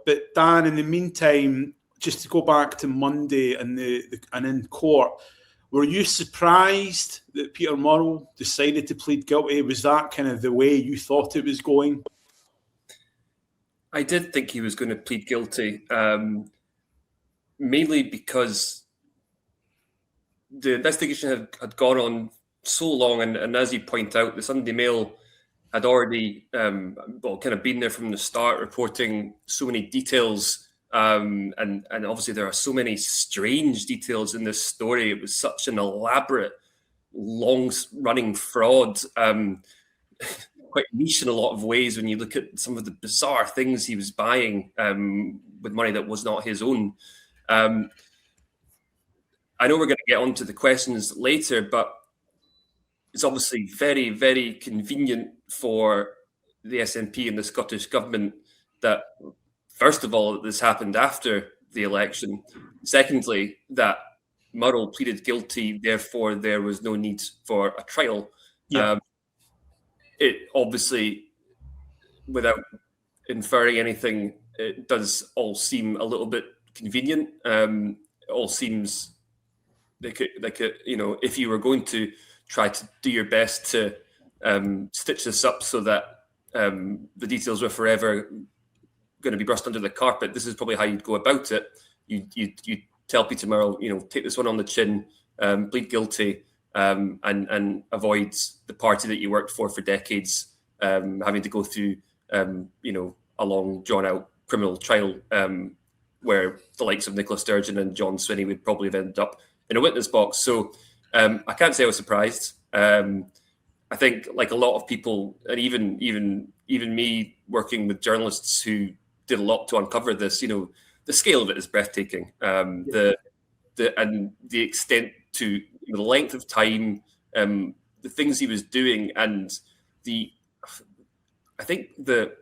But Dan, in the meantime, just to go back to Monday and in court, were you surprised that Peter Murrell decided to plead guilty? Was that kind of the way you thought it was going? I did think he was going to plead guilty, mainly because the investigation had gone on so long, and as you point out, the Sunday Mail had already kind of been there from the start, reporting so many details, and obviously there are so many strange details in this story. It was such an elaborate, long-running fraud, quite niche in a lot of ways when you look at some of the bizarre things he was buying with money that was not his own. I know we're going to get onto the questions later, but it's obviously very, very convenient for the SNP and the Scottish Government that, first of all, this happened after the election. Secondly, that Murrell pleaded guilty, therefore there was no need for a trial. Yeah. It obviously, without inferring anything, it does all seem a little bit convenient. It all seems like if you were going to try to do your best to stitch this up so that the details were forever going to be brushed under the carpet, this is probably how you'd go about it. You tell Peter Murrell, take this one on the chin, plead guilty, and avoid the party that you worked for decades having to go through a long drawn-out criminal trial where the likes of Nicola Sturgeon and John Swinney would probably have ended up in a witness box. So I can't say I was surprised. I think, like a lot of people, and even me working with journalists who did a lot to uncover this, the scale of it is breathtaking. The extent to the length of time, the things he was doing, and I think the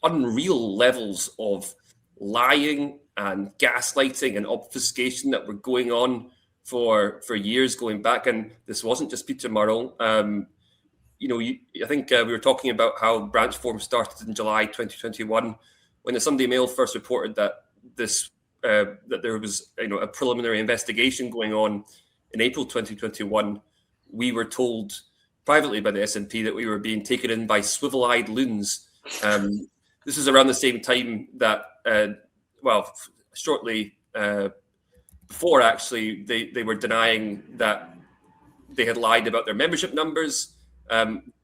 unreal levels of lying and gaslighting and obfuscation that were going on for years going back. And this wasn't just Peter Murrell. I think we were talking about how branch form started in July 2021, when the Sunday Mail first reported that that there was a preliminary investigation going on in April 2021. We were told privately by the SNP that we were being taken in by swivel-eyed loons. This is around the same time that, shortly before, actually, they were denying that they had lied about their membership numbers.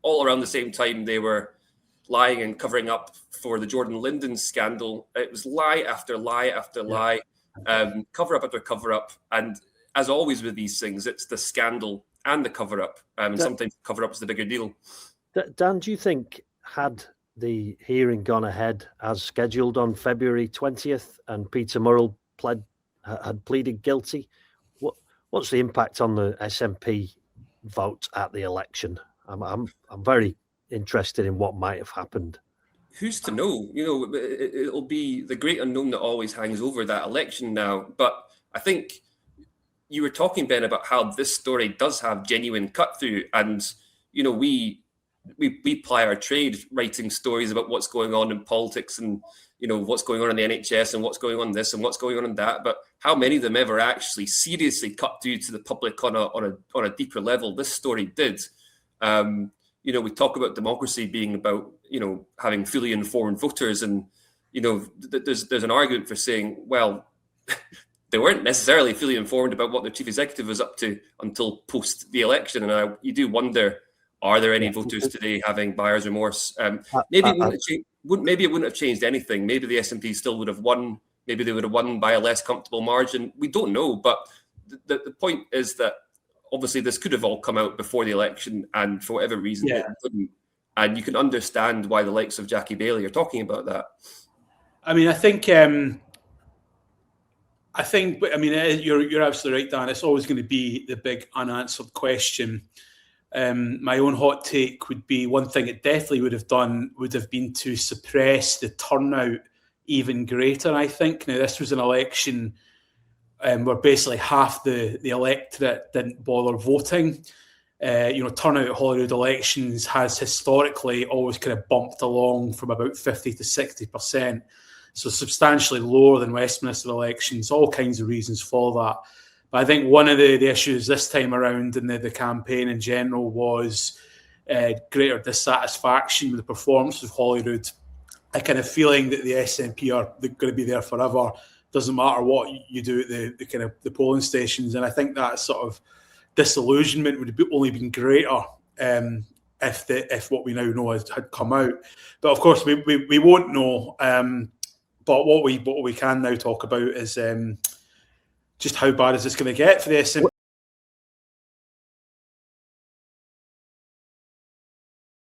All around the same time, they were lying and covering up for the Jordan Linden scandal. It was lie after lie after lie, cover up after cover up. And as always with these things, it's the scandal and the cover up. And sometimes cover up is the bigger deal. Dan, do you think, had the hearing gone ahead as scheduled on February 20th and Peter Murrell had pleaded guilty, what's the impact on the SNP vote at the election? I'm very interested in what might have happened. Who's to know? It'll be the great unknown that always hangs over that election now. But I think you were talking, Ben, about how this story does have genuine cut through, and we ply our trade writing stories about what's going on in politics and what's going on in the NHS and what's going on this and what's going on in that. But how many of them ever actually seriously cut through to the public on a deeper level? This story did. We talk about democracy being about having fully informed voters, and there's an argument for saying, well, they weren't necessarily fully informed about what their chief executive was up to until post the election. And you do wonder, are there any voters today having buyer's remorse? Maybe it wouldn't have changed anything. Maybe the SNP still would have won. Maybe they would have won by a less comfortable margin. We don't know. But the point is that obviously this could have all come out before the election, and for whatever reason it didn't. And you can understand why the likes of Jackie Baillie are talking about that. I mean, I think you're absolutely right, Dan. It's always going to be the big unanswered question. My own hot take would be, one thing it definitely would have been to suppress the turnout even greater, I think. Now, this was an election where basically half the electorate didn't bother voting. Turnout at Holyrood elections has historically always kind of bumped along from about 50 to 60%. So substantially lower than Westminster elections, all kinds of reasons for that. But I think one of the issues this time around in the campaign in general was greater dissatisfaction with the performance of Holyrood. A kind of feeling that the SNP are going to be there forever. Doesn't matter what you do at the polling stations. And I think that sort of disillusionment would have only been greater if what we now know had come out. But of course, we won't know. But what we can now talk about is just how bad is this going to get for the SNP?